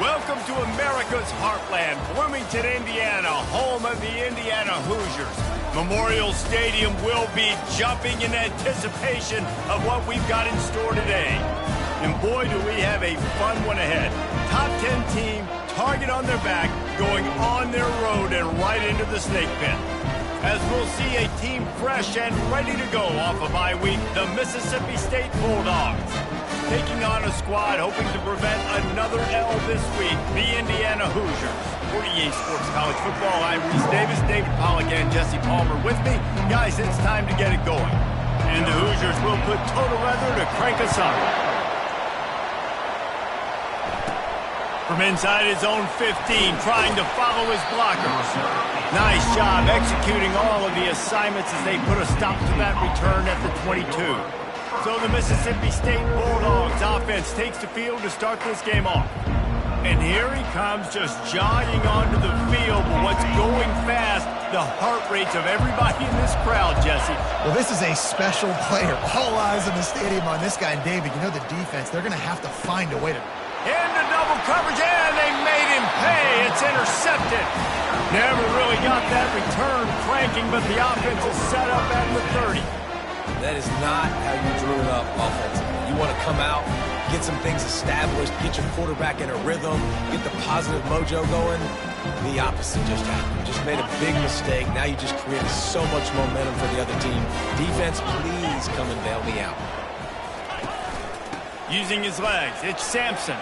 Welcome to America's heartland, Bloomington, Indiana, home of the Indiana Hoosiers. Memorial Stadium will be jumping in anticipation of what we've got in store today. And boy, do we have a fun one ahead. Top 10 team, target on their back, going on their road and right into the snake pit. As we'll see a team fresh and ready to go off of bye week, the Mississippi State Bulldogs. Taking on a squad hoping to prevent another L this week, the Indiana Hoosiers. For EA Sports College Football, I'm Reese Davis, David Pollack, and Jesse Palmer with me. Guys, it's time to get it going. And the Hoosiers will put total weather to crank us up. From inside his own 15, trying to follow his blockers. Nice job executing all of the assignments as they put a stop to that return at the 22. So the Mississippi State Bulldogs offense takes the field to start this game off. And here he comes just jogging onto the field. But what's going fast, the heart rates of everybody in this crowd, Jesse. Well, this is a special player. All eyes in the stadium on this guy. And David, you know the defense, they're going to have to find a way to... Into double coverage, and they made him pay. It's intercepted. Never really got that return cranking, but the offense is set up at the 30. That is not how you drew it up offensively. You want to come out, get some things established, get your quarterback in a rhythm, get the positive mojo going. The opposite just happened. Just made a big mistake. Now you just created so much momentum for the other team. Defense, please come and bail me out. Using his legs, it's Sampson.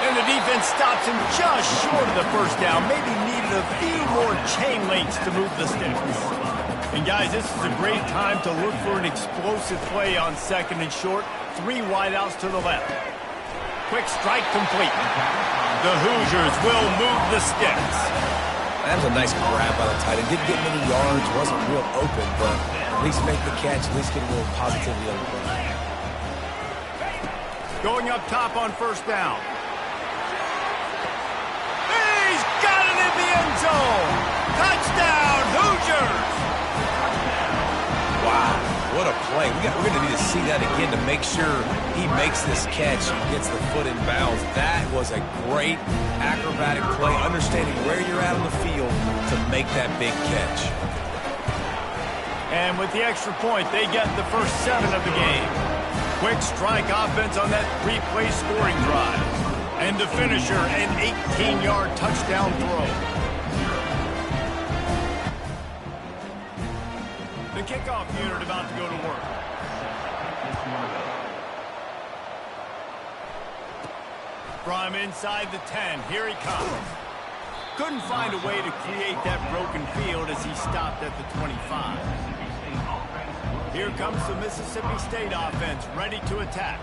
And the defense stops him just short of the first down. Maybe needed a few more chain links to move the sticks. And guys, this is a great time to look for an explosive play on second and short. 3 wideouts to the left. Quick strike complete. The Hoosiers will move the sticks. That was a nice grab by the tight end. Didn't get many yards, wasn't real open, but at least make the catch, at least get a little positivity on the play. Going up top on first down. He's got it in the end zone. Touchdown, Hoosiers. Wow, what a play. We're going to need to see that again to make sure he makes this catch and gets the foot in bounds. That was a great acrobatic play, understanding where you're at on the field to make that big catch. And with the extra point, they get the first 7 of the game. Quick strike offense on that 3-play scoring drive. And the finisher, an 18-yard touchdown throw. The kickoff unit about to go to work. From inside the 10, here he comes. Couldn't find a way to create that broken field as he stopped at the 25. Here comes the Mississippi State offense, ready to attack.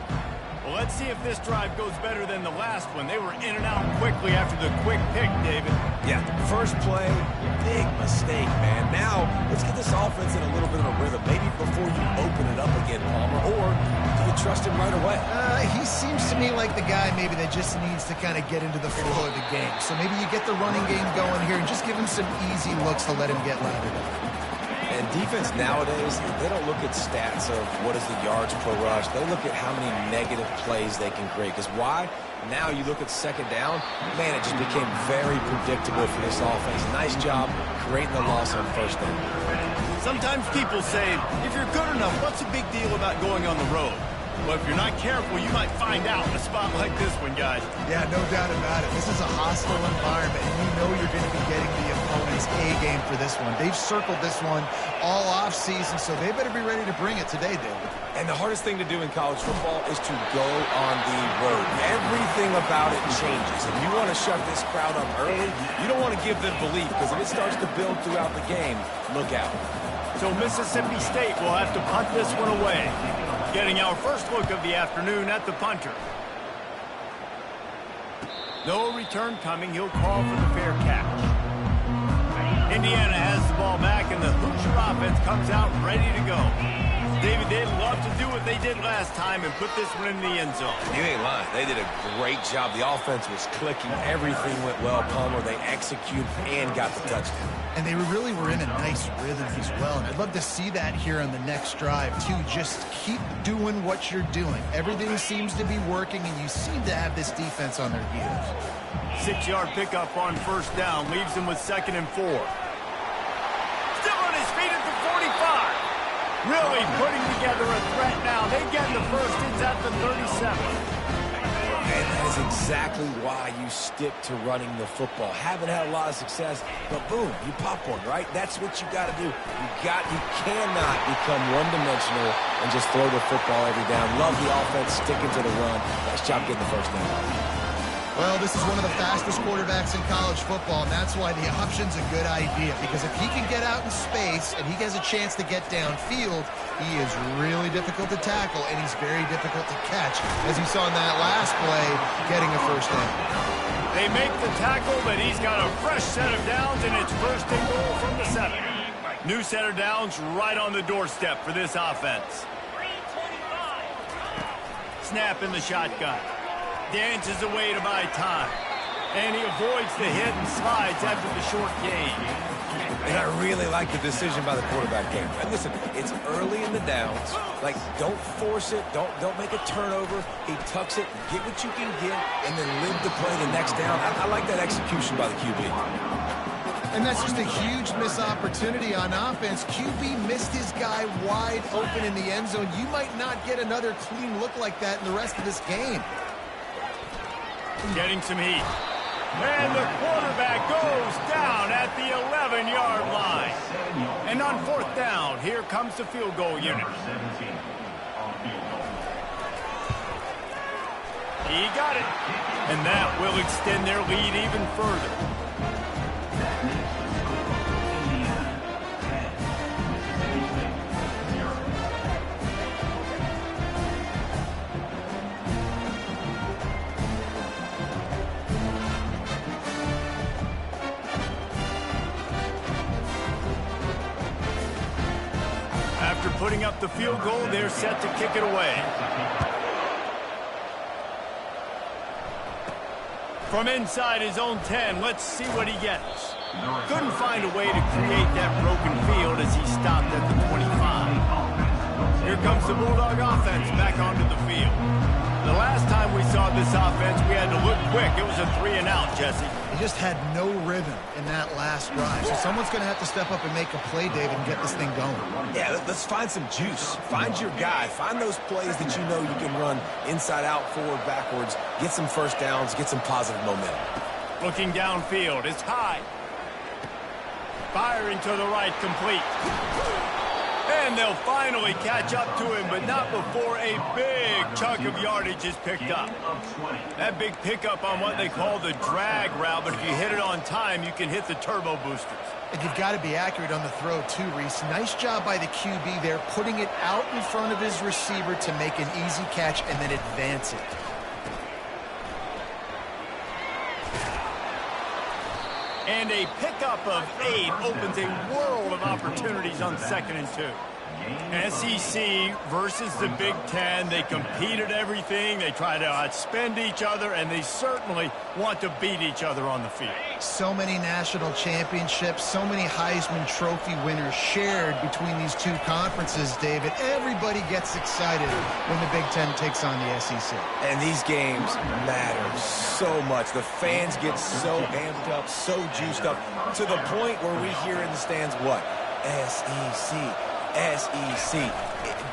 Well, let's see if this drive goes better than the last one. They were in and out quickly after the quick pick, David. Yeah, first play, big mistake, man. Now, let's get this offense in a little bit of a rhythm. Maybe before you open it up again, Palmer, or do you trust him right away? He seems to me like the guy maybe that just needs to kind of get into the flow of the game. So maybe you get the running game going here and just give him some easy looks to let him get landed on. And defense nowadays, they don't look at stats of what is the yards per rush. They look at how many negative plays they can create. Because why? Now you look at second down, man, it just became very predictable for this offense. Nice job creating the loss on first down. Sometimes people say, if you're good enough, what's the big deal about going on the road? Well, if you're not careful, you might find out in a spot like this one, guys. Yeah, no doubt about it. This is a hostile environment, and you know you're going to be getting the opponent's A-game for this one. They've circled this one all off-season, so they better be ready to bring it today, David. And the hardest thing to do in college football is to go on the road. Everything about it changes. If you want to shut this crowd up early, you don't want to give them belief, because if it starts to build throughout the game, look out. So Mississippi State will have to punt this one away. Getting our first look of the afternoon at the punter. No return coming. He'll call for the fair catch. Indiana has the ball back, and the Hoosier offense comes out ready to go. David, they'd love to do what they did last time and put this one in the end zone. You ain't lying. They did a great job. The offense was clicking. Everything went well. Palmer, they executed and got the touchdown. And they really were in a nice rhythm as well. And I'd love to see that here on the next drive, too. Just keep doing what you're doing. Everything seems to be working, and you seem to have this defense on their heels. 6-yard pickup on first down. Leaves them with 2nd and 4. Still on his feet at the 45. Really putting together a threat now. They get the first. It's at the 37. And that is exactly why you stick to running the football. Haven't had a lot of success, but boom, you pop one, right? That's what you got to do. You cannot become one-dimensional and just throw the football every down. Love the offense, sticking to the run. Nice job getting the first down. Well, this is one of the fastest quarterbacks in college football, and that's why the option's a good idea, because if he can get out in space and he has a chance to get downfield, he is really difficult to tackle, and he's very difficult to catch, as you saw in that last play, getting a first down. They make the tackle, but he's got a fresh set of downs, and it's 1st and goal from the 7. New set of downs right on the doorstep for this offense. Snap in the shotgun. Dances away to buy time. And he avoids the hit and slides after the short gain. And I really like the decision by the quarterback game. And listen, it's early in the downs. Like, don't force it. Don't make a turnover. He tucks it, get what you can get, and then live to play the next down. I like that execution by the QB. And that's just a huge missed opportunity on offense. QB missed his guy wide open in the end zone. You might not get another clean look like that in the rest of this game. Getting some heat. And the quarterback goes down at the 11-yard line. And on 4th down, here comes the field goal unit. He got it. And that will extend their lead even further. After putting up the field goal, they're set to kick it away. From inside his own 10, let's see what he gets. Couldn't find a way to create that broken field as he stopped at the 25. Here comes the Bulldog offense back onto the field. The last time we saw this offense, we had to look quick. It was a 3-and-out, Jesse. He just had no rhythm in that last drive. So someone's going to have to step up and make a play, David, and get this thing going. Yeah, let's find some juice. Find your guy. Find those plays that you know you can run inside out, forward, backwards. Get some first downs. Get some positive momentum. Looking downfield. It's high. Firing to the right, complete. And they'll finally catch up to him, but not before a big chunk of yardage is picked up. That big pickup on what they call the drag route, but if you hit it on time, you can hit the turbo boosters. And you've got to be accurate on the throw, too, Reese. Nice job by the QB there, putting it out in front of his receiver to make an easy catch and then advance it. And a pickup of 8 opens a world of opportunities on 2nd and 2. SEC versus the Big Ten. They compete at everything. They try to outspend each other, and they certainly want to beat each other on the field. So many national championships, so many Heisman Trophy winners shared between these two conferences, David. Everybody gets excited when the Big Ten takes on the SEC. And these games matter so much. The fans get so amped up, so juiced up, to the point where we hear in the stands, what? SEC. SEC.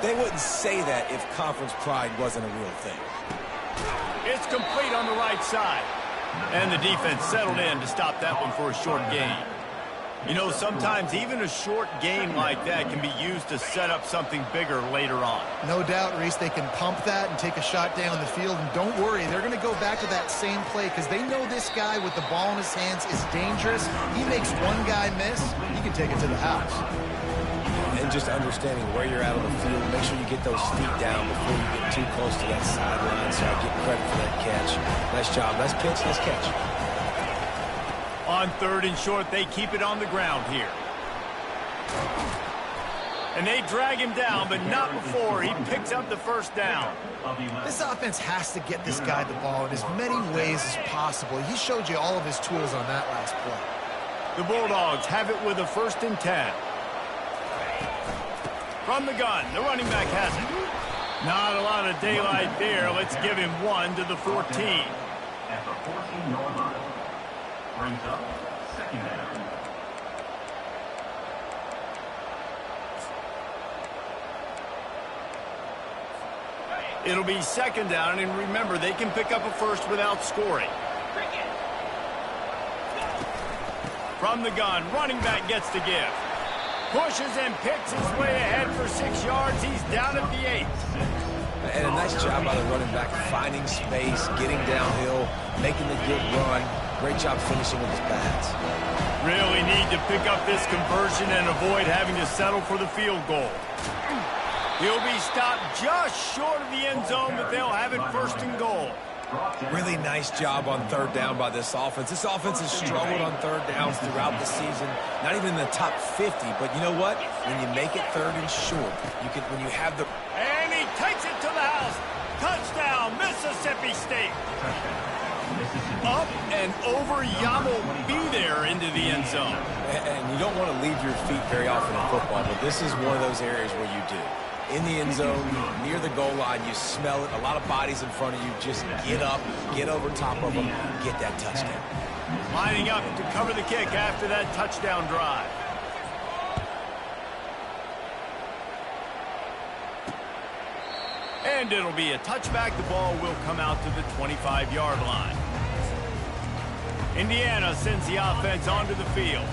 They wouldn't say that if conference pride wasn't a real thing. It's complete on the right side. And the defense settled in to stop that one for a short gain. You know, sometimes even a short game like that can be used to set up something bigger later on. No doubt, Reese, they can pump that and take a shot down the field. And don't worry, they're going to go back to that same play because they know this guy with the ball in his hands is dangerous. He makes one guy miss, he can take it to the house. And just understanding where you're at on the field, make sure you get those feet down before you get too close to that sideline. So I get credit for that catch. Nice job. Nice pitch. Nice catch. On 3rd and short, they keep it on the ground here. And they drag him down, but not before he picks up the first down. This offense has to get this guy the ball in as many ways as possible. He showed you all of his tools on that last play. The Bulldogs have it with a 1st and 10. From the gun, the running back has it. Not a lot of daylight there. Let's give him 1 to the 14. At the 14-yard line. Brings up 2nd down. It'll be 2nd down, and remember, they can pick up a first without scoring. From the gun, running back gets to give. Pushes and picks his way ahead for 6 yards. He's down at the 8. And a nice job by the running back, finding space, getting downhill, making the good run. Great job finishing with his pads. Really need to pick up this conversion and avoid having to settle for the field goal. He'll be stopped just short of the end zone, but they'll have it 1st and goal. Really nice job on 3rd down by this offense. This offense has struggled on 3rd downs throughout the season. Not even in the top 50, but you know what? When you make it 3rd and short, you can. When you have the... And he takes it to the house. Touchdown, Mississippi State. Up and over, Yamo be there into the end zone. And you don't want to leave your feet very often in football, but this is one of those areas where you do. In the end zone, near the goal line, you smell it. A lot of bodies in front of you. Just get up, get over top of them, get that touchdown. Lining up to cover the kick after that touchdown drive. And it'll be a touchback. The ball will come out to the 25-yard line. Indiana sends the offense onto the field.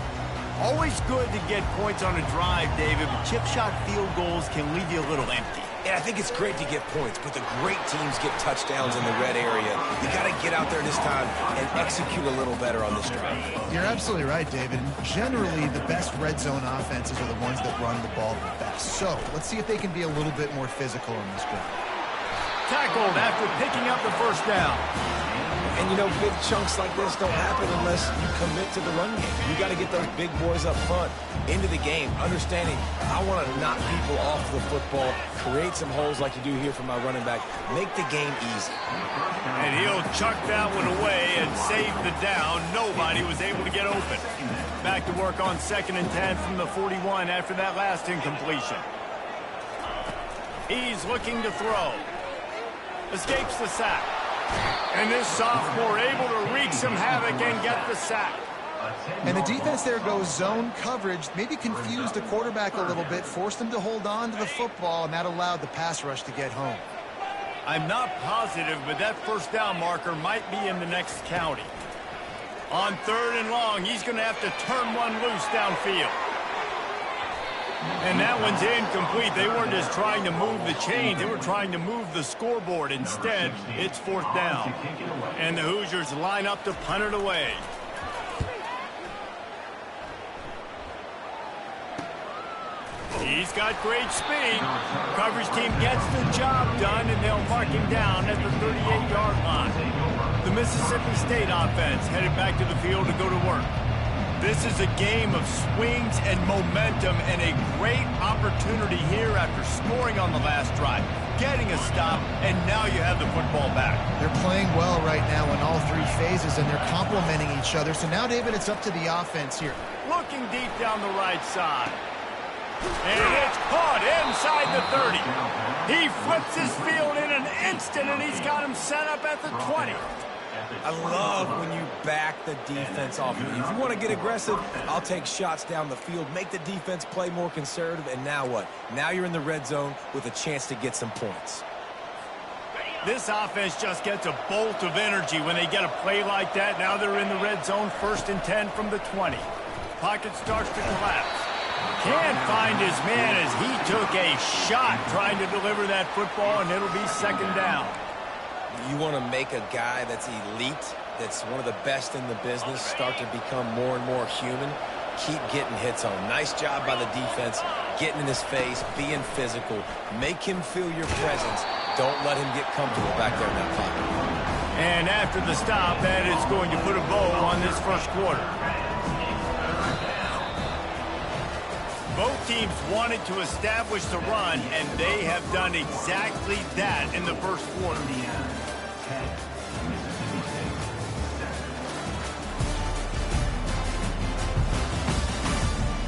Always good to get points on a drive, David, but chip shot field goals can leave you a little empty. Yeah, I think it's great to get points, but the great teams get touchdowns in the red area. You got to get out there this time and execute a little better on this drive. You're absolutely right, David. Generally, the best red zone offenses are the ones that run the ball the best. So let's see if they can be a little bit more physical on this drive. Tackled after picking up the 1st down. And, you know, big chunks like this don't happen unless you commit to the run game. You got to get those big boys up front into the game, understanding I want to knock people off the football, create some holes like you do here for my running back, make the game easy. And he'll chuck that one away and save the down. Nobody was able to get open. Back to work on 2nd and 10 from the 41 after that last incompletion. He's looking to throw. Escapes the sack. And this sophomore able to wreak some havoc and get the sack. And the defense there goes zone coverage, maybe confused the quarterback a little bit, forced him to hold on to the football, and that allowed the pass rush to get home. I'm not positive, but that 1st down marker might be in the next county. On 3rd and long, he's going to have to turn one loose downfield. And that one's incomplete. They weren't just trying to move the chains. They were trying to move the scoreboard. Instead, it's 4th down. And the Hoosiers line up to punt it away. He's got great speed. Coverage team gets the job done, and they'll mark him down at the 38-yard line. The Mississippi State offense headed back to the field to go to work. This is a game of swings and momentum, and a great opportunity here after scoring on the last drive, getting a stop, and now you have the football back. They're playing well right now in all 3 phases, and they're complementing each other. So now, David, it's up to the offense here. Looking deep down the right side. And it's caught inside the 30. He flips his field in an instant, and he's got him set up at the 20. I love when you back the defense off. If you want to get aggressive, I'll take shots down the field, make the defense play more conservative, and now what? Now you're in the red zone with a chance to get some points. This offense just gets a bolt of energy when they get a play like that. Now they're in the red zone, 1st and 10 from the 20. Pocket starts to collapse. Can't find his man as he took a shot trying to deliver that football, and it'll be 2nd down. You want to make a guy that's elite, that's one of the best in the business, start to become more and more human. Keep getting hits on him. Nice job by the defense, getting in his face, being physical. Make him feel your presence. Don't let him get comfortable back there in that pocket. And after the stop, that is going to put a bow on this 1st quarter. Both teams wanted to establish the run, and they have done exactly that in the first quarter.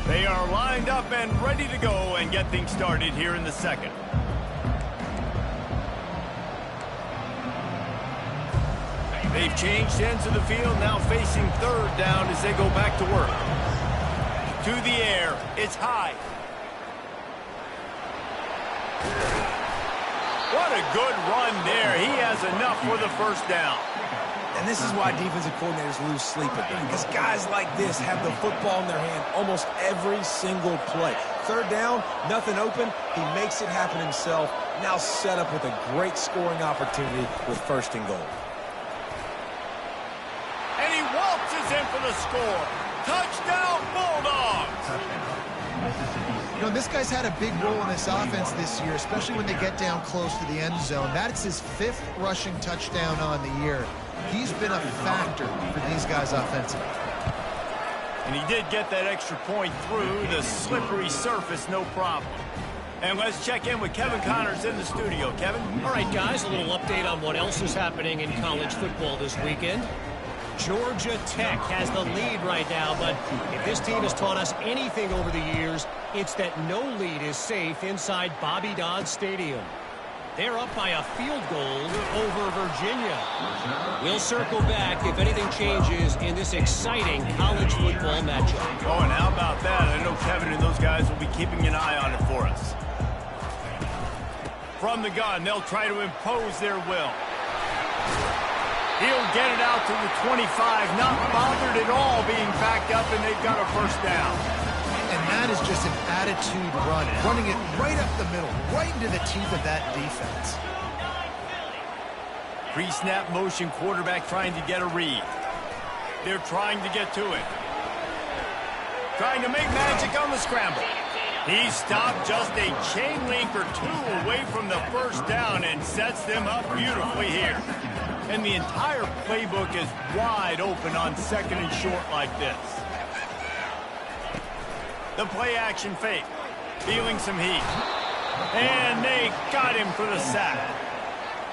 They are lined up and ready to go and get things started here in the second. They've changed ends of the field, now facing third down as they go back to work. To the air, it's high. What a good run there. He has enough for the first down. And this is why defensive coordinators lose sleep at night, because guys like this have the football in their hand almost every single play. Third down, nothing open. He makes it happen himself. Now set up with a great scoring opportunity with first and goal. And he waltzes in for the score. Touchdown, Bulldogs! You know, this guy's had a big role in this offense this year, especially when they get down close to the end zone. That's his 5th rushing touchdown on the year. He's been a factor for these guys offensively. And he did get that extra point through the slippery surface, no problem. And let's check in with Kevin Connors in the studio. Kevin? All right, guys, a little update on what else is happening in college football this weekend. Georgia Tech has the lead right now, but if this team has taught us anything over the years, it's that no lead is safe inside Bobby Dodd Stadium. They're up by a field goal over Virginia. We'll circle back if anything changes in this exciting college football matchup. Oh, and how about that? I know Kevin and those guys will be keeping an eye on it for us. From the gun, they'll try to impose their will. He'll get it out to the 25, not bothered at all being backed up, and they've got a first down. And that is just an attitude run, running it right up the middle, right into the teeth of that defense. Pre-snap motion, quarterback trying to get a read. They're trying to get to it. Trying to make magic on the scramble. He stopped just a chain link or two away from the first down and sets them up beautifully here. And the entire playbook is wide open on second and short like this. The play action fake. Feeling some heat. And they got him for the sack.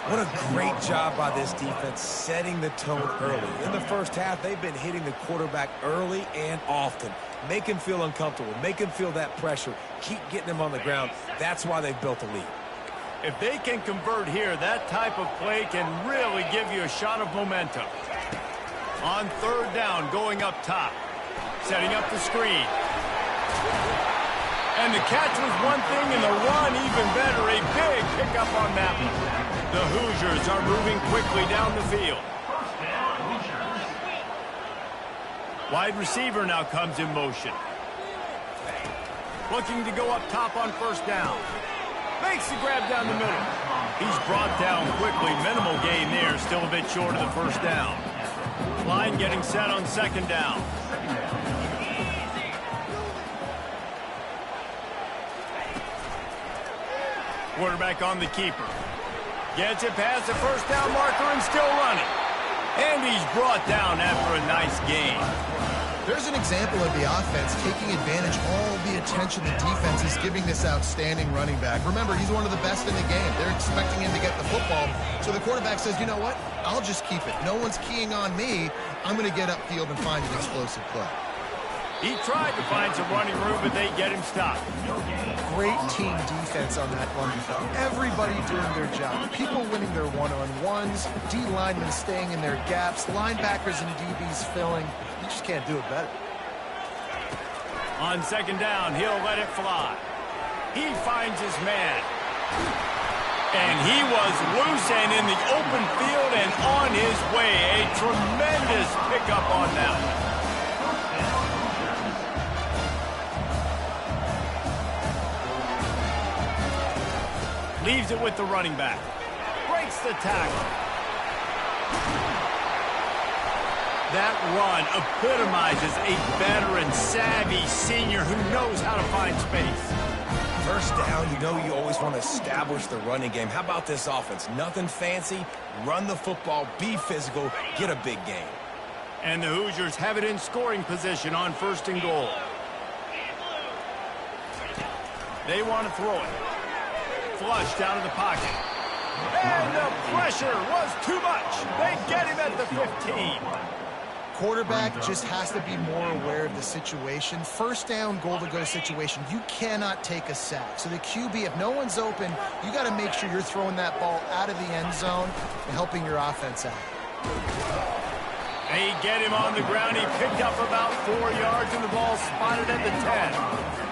What a great job by this defense setting the tone early. In the first half, they've been hitting the quarterback early and often. Make him feel uncomfortable. Make him feel that pressure. Keep getting him on the ground. That's why they've built a lead. If they can convert here, that type of play can really give you a shot of momentum. On third down, going up top. Setting up the screen. And the catch was one thing, and the run even better. A big pickup on that one. The Hoosiers are moving quickly down the field. Wide receiver now comes in motion. Looking to go up top on first down. Makes the grab down the middle. He's brought down quickly. Minimal gain there. Still a bit short of the first down. Line getting set on second down. Quarterback on the keeper. Gets it past the first down marker and still running. And he's brought down after a nice gain. There's an example of the offense taking advantage of all the attention the defense is giving this outstanding running back. Remember, he's one of the best in the game. They're expecting him to get the football. So the quarterback says, you know what? I'll just keep it. No one's keying on me. I'm going to get upfield and find an explosive play. He tried to find some running room, but they get him stopped. Great team defense on that run. Everybody doing their job. People winning their one-on-ones, D linemen staying in their gaps, linebackers and DBs filling. You just can't do it better. On second down, he'll let it fly. He finds his man. And he was loose and in the open field and on his way. A tremendous pickup on that one. Leaves it with the running back. Breaks the tackle. That run epitomizes a veteran, savvy senior who knows how to find space. First down, you know you always want to establish the running game. How about this offense? Nothing fancy. Run the football, be physical, get a big gain. And the Hoosiers have it in scoring position on first and goal. They want to throw it. Flushed out of the pocket. And the pressure was too much. They get him at the 15. Quarterback just has to be more aware of the situation. First down, goal-to-go situation. You cannot take a sack. So the QB, if no one's open, you got to make sure you're throwing that ball out of the end zone and helping your offense out. They get him on the ground. He picked up about 4 yards, and the ball spotted at the 10.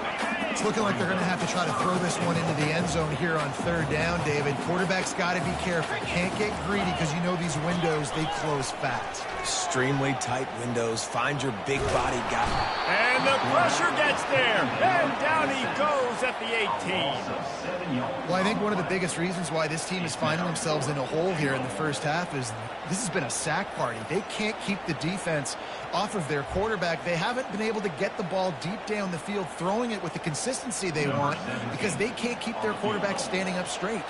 It's looking like they're going to have to try to throw this one into the end zone here on third down, David. Quarterback's got to be careful. Can't get greedy because you know these windows, they close fast. Extremely tight windows. Find your big body guy. And the pressure gets there. And down he goes at the 18. Well, I think one of the biggest reasons why this team is finding themselves in a hole here in the first half is this has been a sack party. They can't keep the defense off of their quarterback. They haven't been able to get the ball deep down the field, throwing it with the consistency they want because they can't keep their quarterback standing up straight.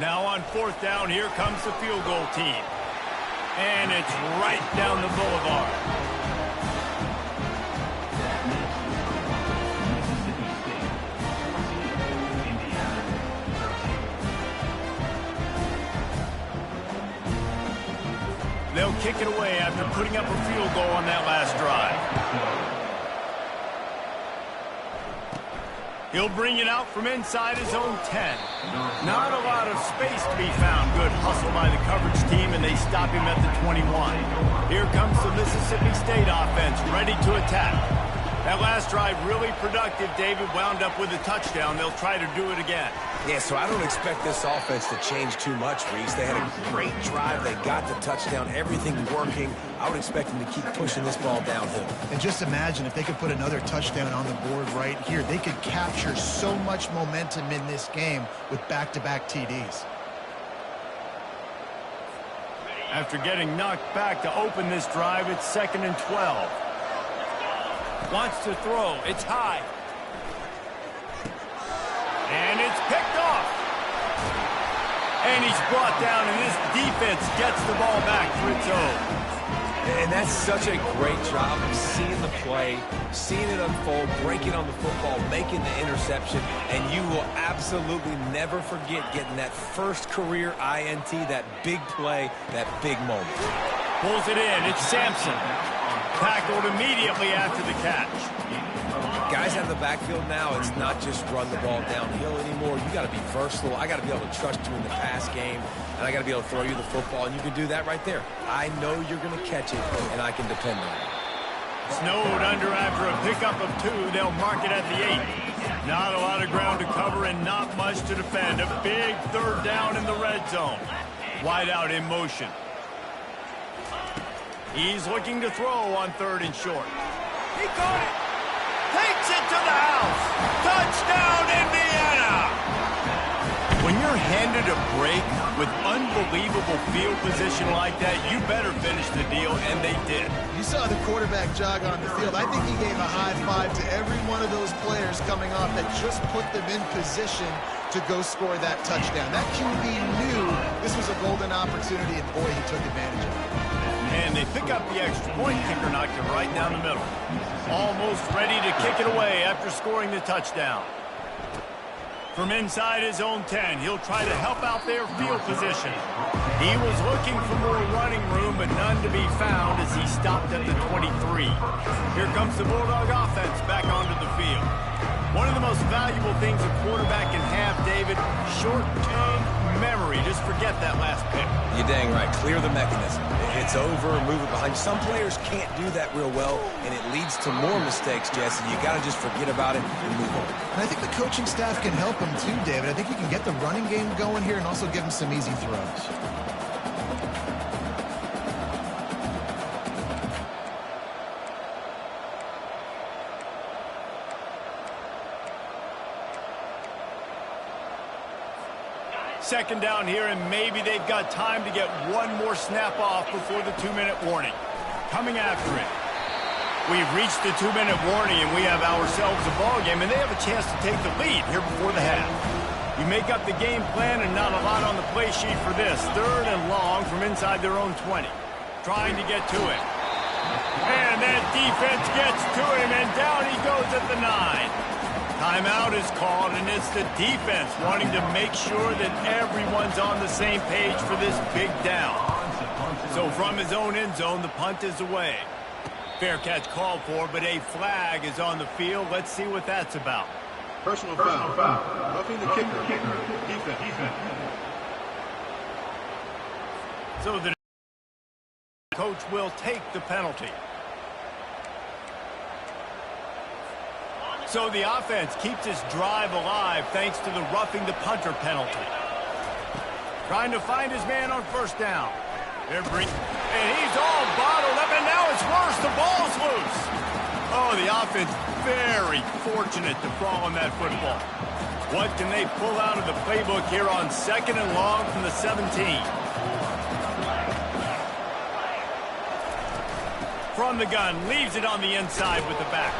Now on fourth down, here comes the field goal team. And it's right down the boulevard. They'll kick it away after putting up a field goal on that last drive. He'll bring it out from inside his own 10. Not a lot of space to be found. Good hustle by the coverage team, and they stop him at the 21. Here comes the Mississippi State offense, ready to attack. That last drive really productive. David wound up with a touchdown. They'll try to do it again. Yeah, so I don't expect this offense to change too much, Reese. They had a great drive. They got the touchdown. Everything working. I would expect them to keep pushing this ball downhill. And just imagine if they could put another touchdown on the board right here. They could capture so much momentum in this game with back-to-back TDs. After getting knocked back to open this drive, it's 2nd and 12. Wants to throw. It's high. And it's picked off. And he's brought down, and this defense gets the ball back for its own. And that's such a great job of seeing the play, seeing it unfold, breaking on the football, making the interception, and you will absolutely never forget getting that first career INT, that big play, that big moment. Pulls it in. It's Sampson. Tackled immediately after the catch. Guys out of the backfield now, it's not just run the ball downhill anymore. You got to be versatile. I got to be able to trust you in the pass game, and I got to be able to throw you the football, and you can do that right there. I know you're going to catch it, and I can depend on it. Snowed under after a pickup of 2. They'll mark it at the 8. Not a lot of ground to cover and not much to defend. A big third down in the red zone. Wide out in motion. He's looking to throw on 3rd and short. He got it. Takes it to the house. Touchdown, Indiana! When you're handed a break with unbelievable field position like that, you better finish the deal, and they did. You saw the quarterback jog on the field. I think he gave a high five to every one of those players coming off that just put them in position to go score that touchdown. That QB knew this was a golden opportunity, and boy, he took advantage of it. And they pick up the extra point. Kicker knocked it right down the middle. Almost ready to kick it away after scoring the touchdown. From inside his own 10, he'll try to help out their field position. He was looking for more running room, but none to be found as he stopped at the 23. Here comes the Bulldog offense back onto the field. One of the most valuable things a quarterback can have, David, short-term memory. Just forget that last pick. You're dang right. Clear the mechanism. It's over, move it behind you. Some players can't do that real well, and it leads to more mistakes, Jesse. You got to just forget about it and move on. And I think the coaching staff can help him too, David. I think you can get the running game going here and also give him some easy throws. Second down here, and maybe they've got time to get one more snap off before the 2-minute warning. Coming after it. We've reached the 2-minute warning, and we have ourselves a ball game, and they have a chance to take the lead here before the half. You make up the game plan, and not a lot on the play sheet for this. 3rd and long from inside their own 20. Trying to get to it. And that defense gets to him, and down he goes at the 9. Timeout is called, and it's the defense wanting to make sure that everyone's on the same page for this big down. So from his own end zone, the punt is away. Fair catch called for, but a flag is on the field. Let's see what that's about. Personal foul. Roughing the kicker. Defense. So the coach will take the penalty. So the offense keeps its drive alive thanks to the roughing the punter penalty. Trying to find his man on first down. And he's all bottled up, and now it's worse. The ball's loose. Oh, the offense very fortunate to fall on that football. What can they pull out of the playbook here on 2nd and long from the 17? From the gun, leaves it on the inside with the back.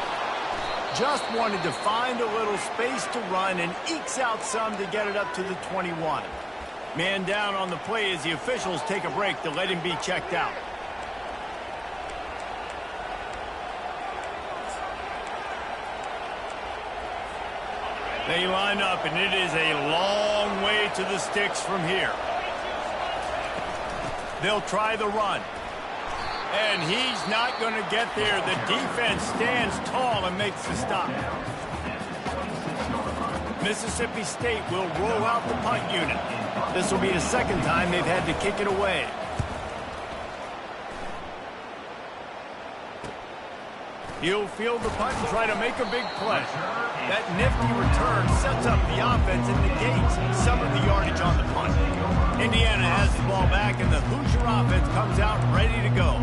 Just wanted to find a little space to run and ekes out some to get it up to the 21. Man down on the play as the officials take a break to let him be checked out. They line up, and it is a long way to the sticks from here. They'll try the run. And he's not going to get there. The defense stands tall and makes the stop. Mississippi State will roll out the punt unit. This will be the second time they've had to kick it away. He'll field the punt and try to make a big play. That nifty return sets up the offense and negates some of the yardage on the punt. Indiana has the ball back, and the Hoosier offense comes out ready to go.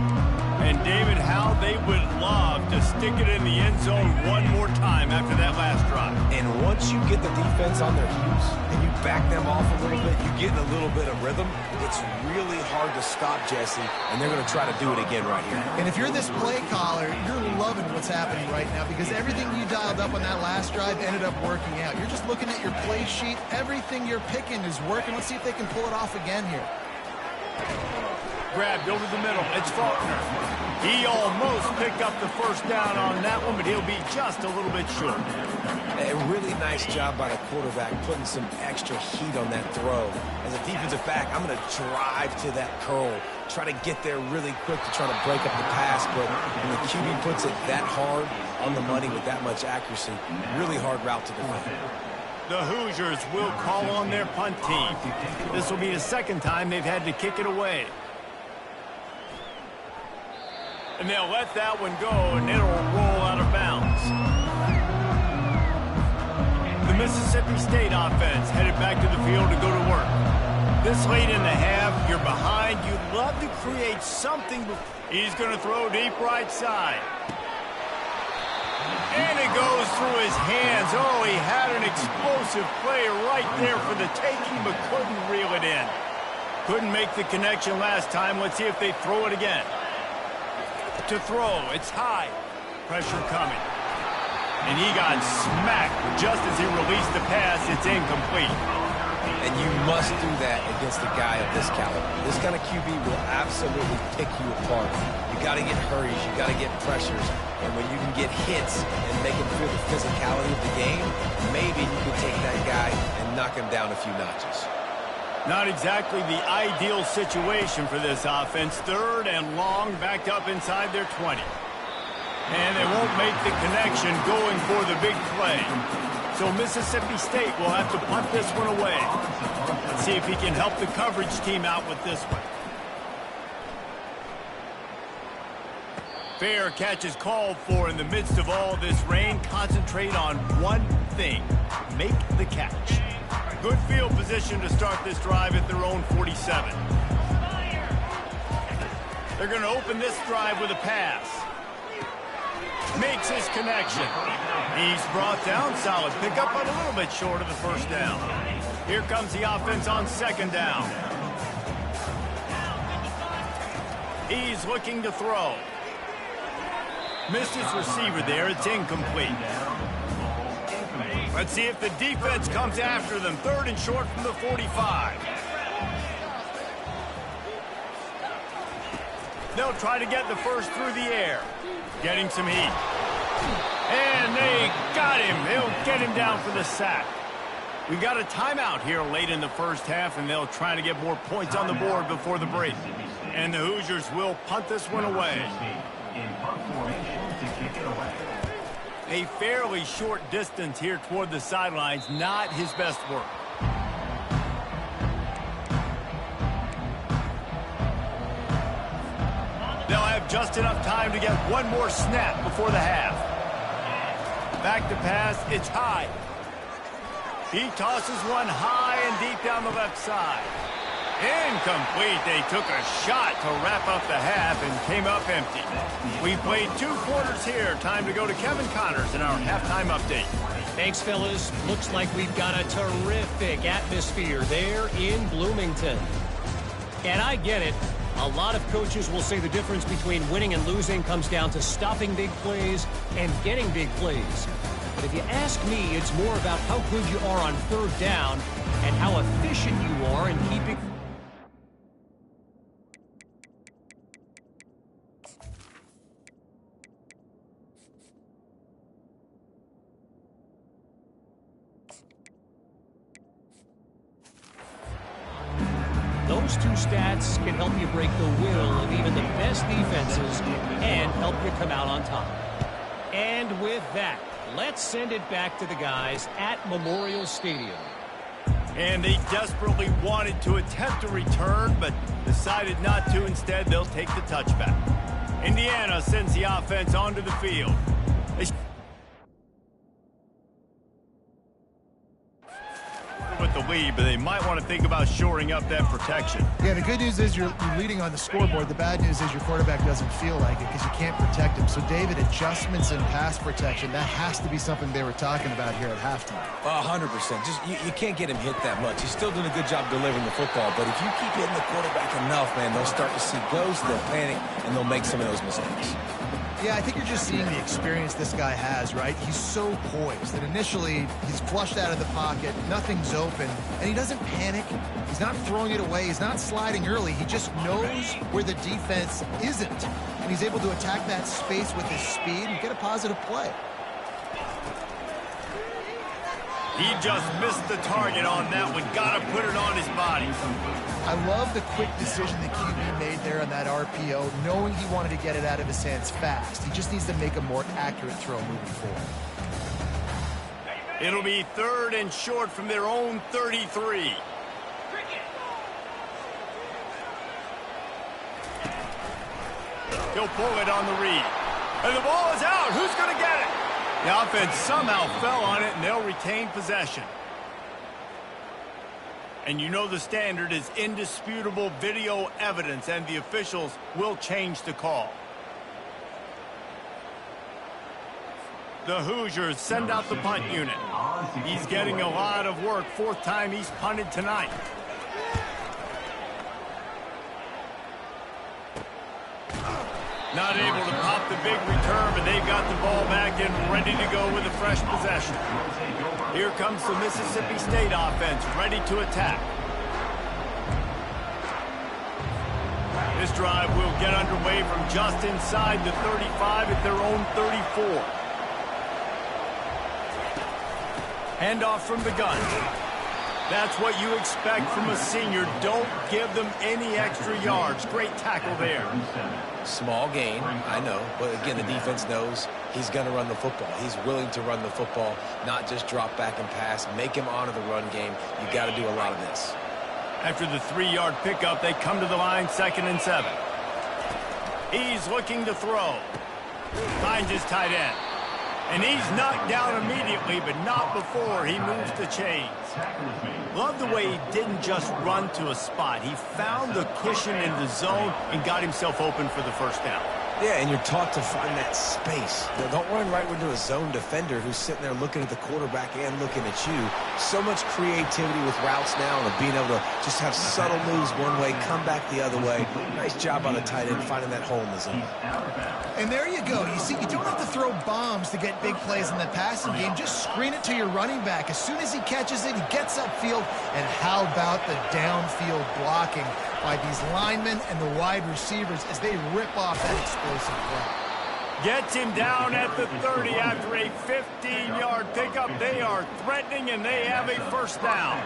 And, David, how they would love to stick it in the end zone one more time after that last drive. And once you get the defense on their heels and you back them off a little bit, you get in a little bit of rhythm, it's really hard to stop Jesse, and they're going to try to do it again right here. And if you're this play caller, you're loving what's happening right now because everything you dialed up on that last drive ended up working out. You're just looking at your play sheet. Everything you're picking is working. Let's see if they can pull it off again here. Grabbed over the middle. It's Faulkner. He almost picked up the first down on that one, but he'll be just a little bit short. A really nice job by the quarterback putting some extra heat on that throw. As a defensive back, I'm going to drive to that curl, try to get there really quick to try to break up the pass, but when the QB puts it that hard on the money with that much accuracy, really hard route to defend. The Hoosiers will call on their punt team. This will be the second time they've had to kick it away. And they'll let that one go, and it'll roll out of bounds. The Mississippi State offense headed back to the field to go to work. This late in the half, you're behind. You'd love to create something. He's going to throw deep right side. And it goes through his hands. Oh, he had an explosive play right there for the taking, but couldn't reel it in. Couldn't make the connection last time. Let's see if they throw it again. To throw, it's high. Pressure coming. And he got smacked just as he released the pass. It's incomplete. And you must do that against a guy of this caliber. This kind of QB will absolutely pick you apart. You got to get hurries. You got to get pressures. And when you can get hits and make him feel the physicality of the game, maybe you can take that guy and knock him down a few notches. Not exactly the ideal situation for this offense. 3rd and long, backed up inside their 20. And they won't make the connection going for the big play. So Mississippi State will have to punt this one away. Let's see if he can help the coverage team out with this one. Fair catch is called for in the midst of all this rain. Concentrate on one thing. Make the catch. Good field position to start this drive at their own 47. They're going to open this drive with a pass. Makes his connection. He's brought down. Solid pickup, but a little bit short of the first down. Here comes the offense on 2nd down. He's looking to throw. Missed his receiver there. It's incomplete. Let's see if the defense comes after them. 3rd and short from the 45. They'll try to get the first through the air. Getting some heat. And they got him. They'll get him down for the sack. We got a timeout here late in the first half, and they'll try to get more points on the board before the break. And the Hoosiers will punt this one away. In punt formation to kick it away. A fairly short distance here toward the sidelines, not his best work. They'll have just enough time to get one more snap before the half. Back to pass, it's high. He tosses one high and deep down the left side. Incomplete. They took a shot to wrap up the half and came up empty. We played 2 quarters here. Time to go to Kevin Connors in our halftime update. Thanks, fellas. Looks like we've got a terrific atmosphere there in Bloomington. And I get it. A lot of coaches will say the difference between winning and losing comes down to stopping big plays and getting big plays. But if you ask me, it's more about how good you are on third down and how efficient you are in keeping... Those 2 stats can help you break the will of even the best defenses and help you come out on top. And with that, let's send it back to the guys at Memorial Stadium. And they desperately wanted to attempt a return, but decided not to. Instead, they'll take the touchback. Indiana sends the offense onto the field. With the lead, but they might want to think about shoring up that protection. Yeah, the good news is you're leading on the scoreboard. The bad news is your quarterback doesn't feel like it because you can't protect him. So, David, adjustments in pass protection, that has to be something they were talking about here at halftime. 100%. Just you can't get him hit that much. He's still doing a good job delivering the football, but if you keep hitting the quarterback enough, man, they'll start to see ghosts, they'll panic, and they'll make some of those mistakes. Yeah, I think you're just seeing the experience this guy has, right? He's so poised that initially he's flushed out of the pocket, nothing's open, and he doesn't panic. He's not throwing it away. He's not sliding early. He just knows where the defense isn't, and he's able to attack that space with his speed and get a positive play. He just missed the target on that one. Got to put it on his body. I love the quick decision the QB made there on that RPO, knowing he wanted to get it out of his hands fast. He just needs to make a more accurate throw moving forward. It'll be 3rd and short from their own 33. He'll pull it on the read. And the ball is out. Who's going to get it? The offense somehow fell on it, and they'll retain possession. And you know the standard is indisputable video evidence, and the officials will change the call. The Hoosiers send out the punt unit. He's getting a lot of work. 4th time he's punted tonight. Not able to pop the big return, but they've got the ball back and ready to go with a fresh possession. Here comes the Mississippi State offense, ready to attack. This drive will get underway from just inside the 35 at their own 34. Handoff from the gun. That's what you expect from a senior. Don't give them any extra yards. Great tackle there. Small gain, I know, but again, the defense knows he's going to run the football. He's willing to run the football, not just drop back and pass, make him honor the run game. You got to do a lot of this. After the 3-yard pickup, they come to the line, 2nd and 7. He's looking to throw. Finds his tight end. And he's knocked down immediately, but not before he moves the chains. Love the way he didn't just run to a spot. He found the cushion in the zone and got himself open for the first down. Yeah, and you're taught to find that space. Don't run right into a zone defender who's sitting there looking at the quarterback and looking at you. So much creativity with routes now and being able to just have subtle moves one way, come back the other way. Nice job on the tight end finding that hole in the zone. And there you go. You see, you don't have to throw bombs to get big plays in the passing game. Just screen it to your running back. As soon as he catches it, he gets upfield. And how about the downfield blocking by these linemen and the wide receivers as they rip off that explosive play? Gets him down at the 30 after a 15-yard pickup. They are threatening, and they have a first down.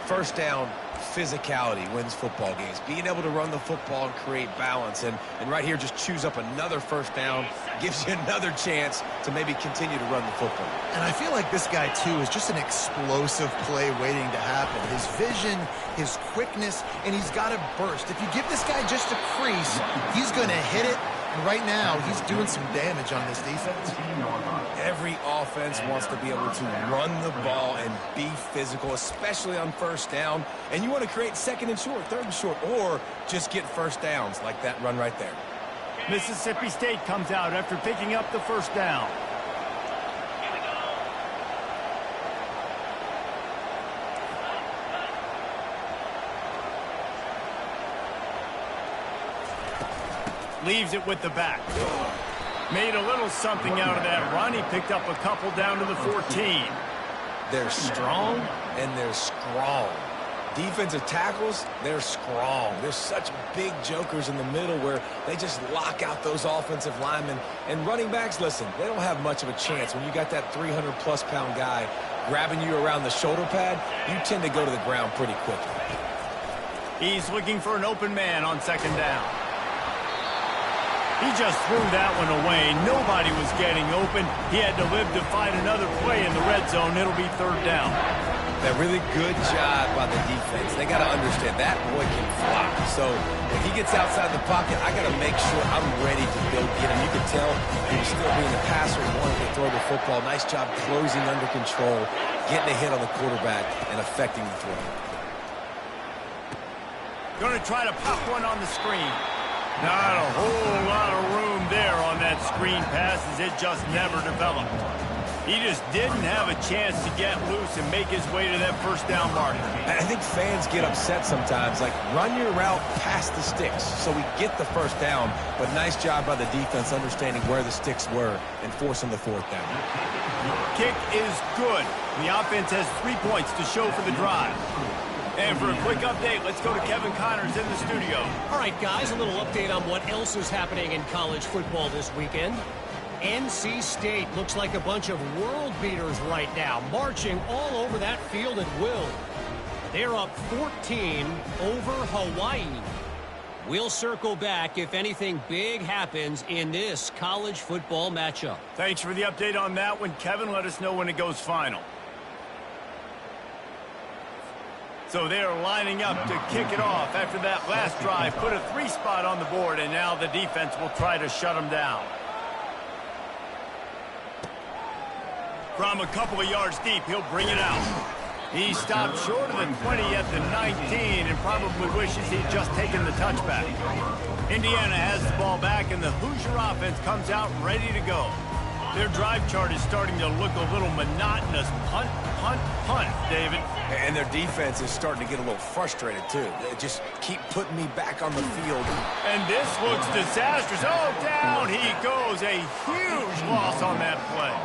First down, physicality wins football games. Being able to run the football and create balance. And right here, just choose up another first down, gives you another chance to maybe continue to run the football. And I feel like this guy, too, is just an explosive play waiting to happen. His vision, his quickness, and he's got a burst. If you give this guy just a crease, he's going to hit it. And right now, he's doing some damage on this defense. Every offense wants to be able to run the ball and be physical, especially on first down. And you want to create second and short, third and short, or just get first downs like that run right there. Mississippi State comes out after picking up the first down. Leaves it with the back. Made a little something out of that run. He picked up a couple down to the 14. They're strong and they're strong. Defensive tackles, they're strong. There's such big jokers in the middle where they just lock out those offensive linemen. And running backs, listen, they don't have much of a chance. When you got that 300-plus pound guy grabbing you around the shoulder pad, you tend to go to the ground pretty quickly. He's looking for an open man on second down. He just threw that one away. Nobody was getting open. He had to live to find another play in the red zone. It'll be third down. That really good job by the defense. They got to understand that boy can fly. So if he gets outside the pocket, I got to make sure I'm ready to go get him. You can tell he was still being a passer, wanting to throw the football. Nice job closing under control, getting a hit on the quarterback, and affecting the throw. Going to try to pop one on the screen. Not a whole lot of room there on that screen pass as it just never developed. He just didn't have a chance to get loose and make his way to that first down marker. I think fans get upset sometimes, like run your route past the sticks so we get the first down, but nice job by the defense understanding where the sticks were and forcing the fourth down. Kick is good. The offense has 3 points to show for the drive. And for a quick update, let's go to Kevin Connors in the studio. All right, guys, a little update on what else is happening in college football this weekend. NC State looks like a bunch of world beaters right now, marching all over that field at will. They're up 14 over Hawaii. We'll circle back if anything big happens in this college football matchup. Thanks for the update on that one, Kevin. Let us know when it goes final. So they're lining up to kick it off after that last drive. Put a 3-spot on the board, and now the defense will try to shut them down. From a couple of yards deep, he'll bring it out. He stopped short of the 20 at the 19 and probably wishes he'd just taken the touchback. Indiana has the ball back, and the Hoosier offense comes out ready to go. Their drive chart is starting to look a little monotonous. Punt, punt, punt, David. And their defense is starting to get a little frustrated, too. They just keep putting me back on the field. And this looks disastrous. Oh, down he goes. A huge loss on that play.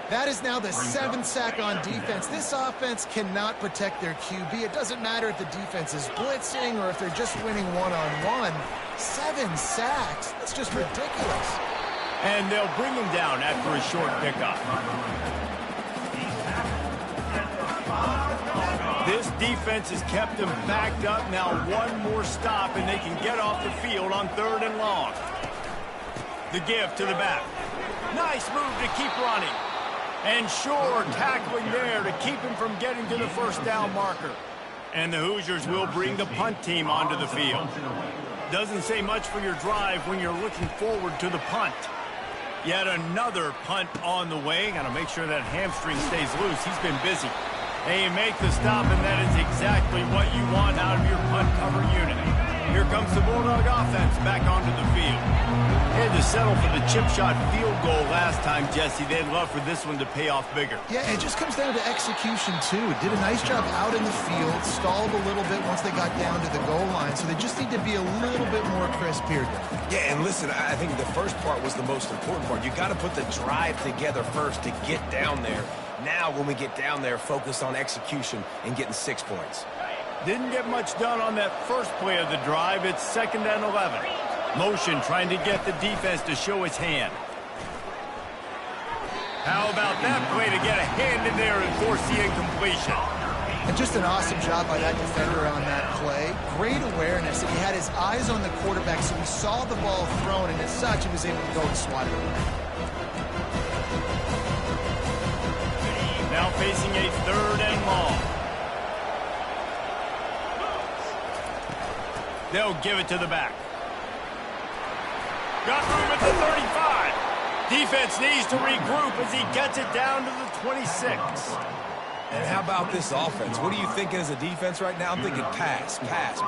That is now the 7th sack on defense. This offense cannot protect their QB. It doesn't matter if the defense is blitzing or if they're just winning one-on-one. 7 sacks. That's just ridiculous. And they'll bring him down after a short pickup. This defense has kept them backed up. Now one more stop, and they can get off the field on 3rd and long. The give to the back. Nice move to keep running. And Shore tackling there to keep him from getting to the first down marker. And the Hoosiers will bring the punt team onto the field. Doesn't say much for your drive when you're looking forward to the punt. Yet another punt on the way. Got to make sure that hamstring stays loose. He's been busy. And you make the stop, and that is exactly what you want out of your punt cover unit. Here comes the Bulldog offense back onto the field. They had to settle for the chip shot field goal last time, Jesse. They'd love for this one to pay off bigger. Yeah, it just comes down to execution, too. Did a nice job out in the field, stalled a little bit once they got down to the goal line, so they just need to be a little bit more crisp here. Yeah, and listen, I think the first part was the most important part. You got to put the drive together first to get down there. Now, when we get down there, focus on execution and getting 6 points. Didn't get much done on that first play of the drive. It's 2nd and 11. Motion trying to get the defense to show its hand. How about that play to get a hand in there and force the incompletion? And just an awesome job by that defender on that play. Great awareness, and he had his eyes on the quarterback, so he saw the ball thrown, and as such, he was able to go and swat it away. Now facing a 3rd and long. They'll give it to the back. Got room at the 35. Defense needs to regroup as he gets it down to the 26. And how about this offense? What are you thinking as a defense right now? I'm thinking pass,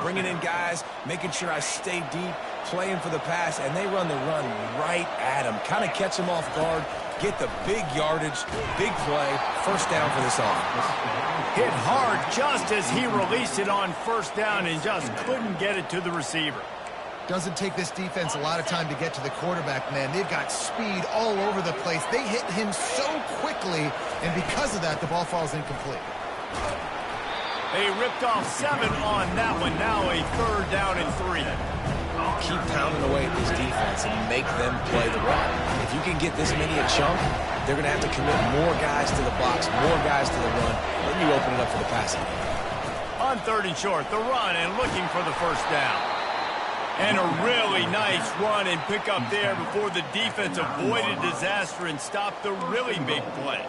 bringing in guys, making sure I stay deep, playing for the pass, and they run the run right at him. Kind of catch him off guard, get the big yardage, big play, first down for this offense. Hit hard just as he released it on first down and just couldn't get it to the receiver. Doesn't take this defense a lot of time to get to the quarterback, man. They've got speed all over the place. They hit him so quickly, and because of that, the ball falls incomplete. They ripped off 7 on that one. Now a 3rd down and 3. Keep pounding away at this defense and make them play the run. If you can get this many a chunk, they're going to have to commit more guys to the box, more guys to the run. Then you open it up for the passing. On 3rd and short, the run and looking for the first down. And a really nice run and pick up there before the defense avoided disaster and stopped the really big play.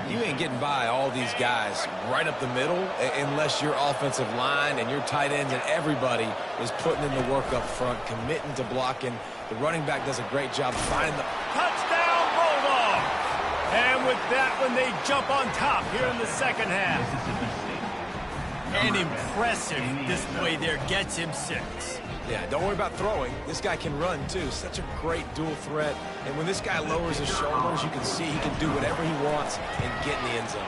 You ain't getting by all these guys right up the middle unless your offensive line and your tight ends and everybody is putting in the work up front, committing to blocking. The running back does a great job finding the touchdown Bulldogs. And with that one, they jump on top here in the second half. An impressive display there gets him 6. Yeah, don't worry about throwing. This guy can run, too. Such a great dual threat. And when this guy lowers his shoulders, you can see he can do whatever he wants and get in the end zone.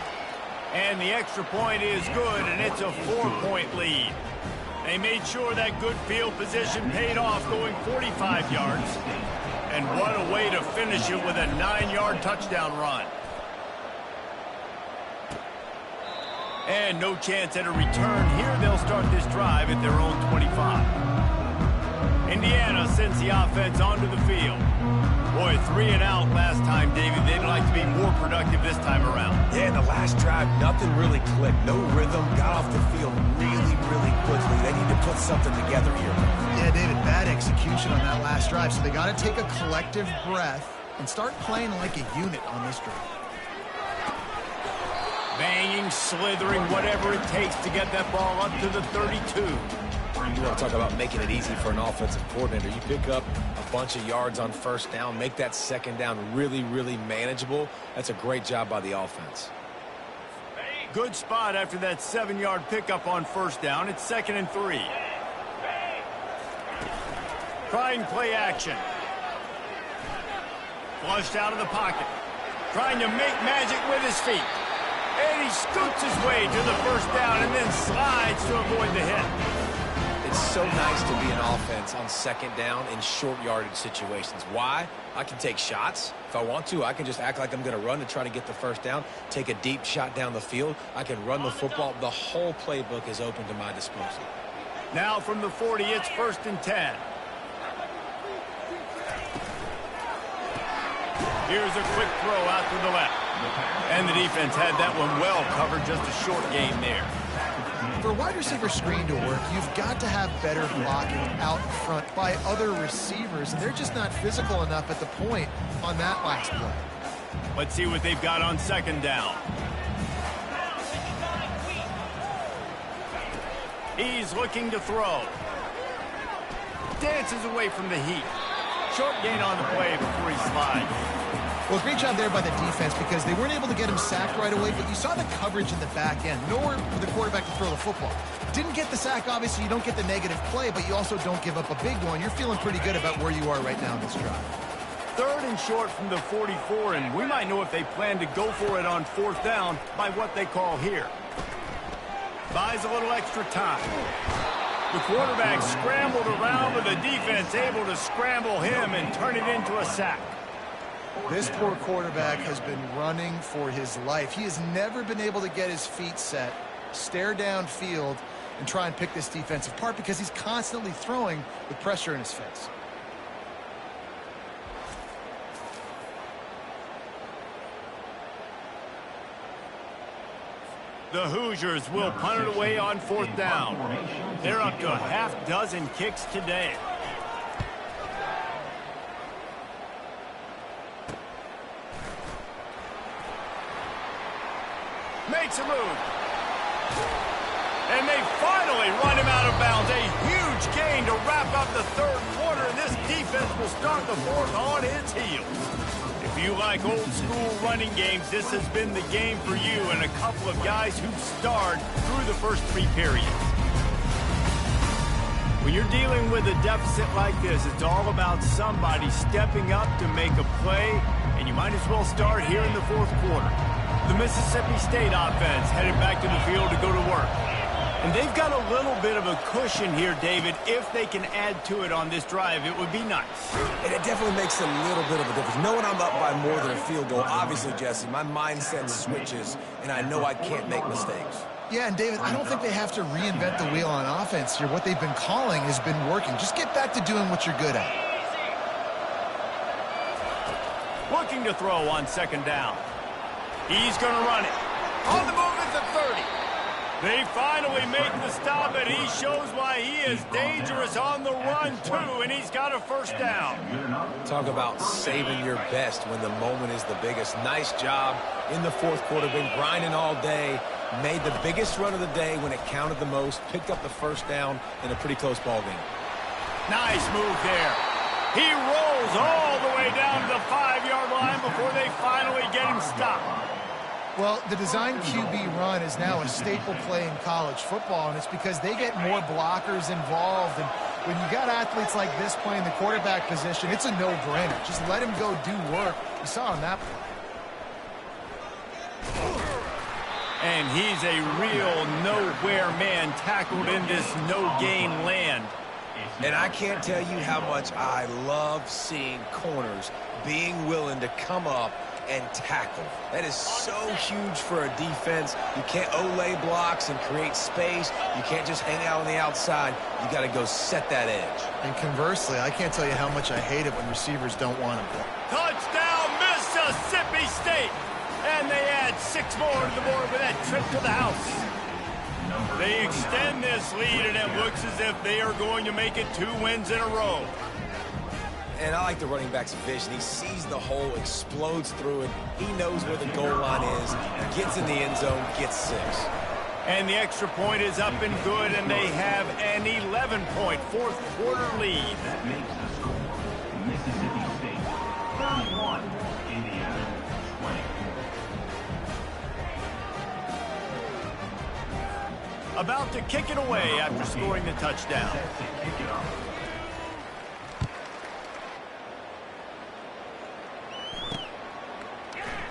And the extra point is good, and it's a 4-point lead. They made sure that good field position paid off, going 45 yards. And what a way to finish it with a 9-yard touchdown run. And no chance at a return here. They'll start this drive at their own 25. Indiana sends the offense onto the field. Boy, 3 and out last time, David. They'd like to be more productive this time around. Yeah, in the last drive, nothing really clicked. No rhythm. Got off the field really, really quickly. They need to put something together here. Yeah, David, bad execution on that last drive. So they got to take a collective breath and start playing like a unit on this drive. Banging, slithering, whatever it takes to get that ball up to the 32. You want to talk about making it easy for an offensive coordinator. You pick up a bunch of yards on first down, make that second down really, really manageable. That's a great job by the offense. Good spot after that 7-yard pickup on first down. It's 2nd and 3. Trying play action. Flushed out of the pocket. Trying to make magic with his feet. And he scoots his way to the first down and then slides to avoid the hit. It's so nice to be an offense on second down in short yardage situations. Why? I can take shots. If I want to, I can just act like I'm going to run to try to get the first down, take a deep shot down the field. I can run the football. The whole playbook is open to my disposal. Now from the 40, it's 1st and 10. Here's a quick throw out to the left. And the defense had that one well covered, just a short gain there. For a wide receiver screen to work, you've got to have better blocking out in front by other receivers, and they're just not physical enough at the point on that last play. Let's see what they've got on second down. He's looking to throw. Dances away from the heat. Short gain on the play before he slides. Well, great job there by the defense because they weren't able to get him sacked right away, but you saw the coverage in the back end. Nowhere for the quarterback to throw the football. Didn't get the sack, obviously. You don't get the negative play, but you also don't give up a big one. You're feeling pretty good about where you are right now in this drive. 3rd and short from the 44, and we might know if they plan to go for it on 4th down by what they call here. Buys a little extra time. The quarterback scrambled around, but the defense able to scramble him and turn it into a sack. This poor quarterback has been running for his life. He has never been able to get his feet set, stare downfield, and try and pick this defense apart because he's constantly throwing with pressure in his face. The Hoosiers will punt it away on 4th down. They're up to a half-dozen kicks today. Makes a move. And they finally run him out of bounds. A huge gain to wrap up the 3rd quarter, and this defense will start the 4th on its heels. If you like old-school running games, this has been the game for you and a couple of guys who starred through the first 3 periods. When you're dealing with a deficit like this, it's all about somebody stepping up to make a play, and you might as well start here in the 4th quarter. The Mississippi State offense headed back to the field to go to work. And they've got a little bit of a cushion here, David. If they can add to it on this drive, it would be nice. And it definitely makes a little bit of a difference. Knowing I'm up by more than a field goal, obviously, Jesse, my mindset switches, and I know I can't make mistakes. Yeah, and David, I don't think they have to reinvent the wheel on offense here. What they've been calling has been working. Just get back to doing what you're good at. Looking to throw on 2nd down. He's going to run it. On the move at the 30. They finally make the stop, and he shows why he is dangerous on the run, too, and he's got a 1st down. Talk about saving your best when the moment is the biggest. Nice job in the 4th quarter. Been grinding all day. Made the biggest run of the day when it counted the most. Picked up the 1st down in a pretty close ball game. Nice move there. He rolls all the way down to the 5-yard line before they finally get him stopped. Well, the design QB run is now a staple play in college football, and it's because they get more blockers involved. And when you got athletes like this playing the quarterback position, it's a no-brainer. Just let him go do work. You saw on that play. And he's a real nowhere man tackled in this no-gain land. And I can't tell you how much I love seeing corners being willing to come up and tackle. That is so huge for a defense. You can't olay blocks and create space. You can't just hang out on the outside. You got to go set that edge. And conversely, I can't tell you how much I hate it when receivers don't want to play. Touchdown, Mississippi State! And they add 6 more to the board with that trip to the house. They extend this lead, and it looks as if they are going to make it 2 wins in a row. And I like the running back's vision. He sees the hole, explodes through it. He knows where the goal line is, gets in the end zone, gets 6. And the extra point is up and good, and they have an 11-point 4th quarter lead. That makes the score Mississippi State 31, Indiana 24. About to kick it away after scoring the touchdown. Set to kick it off.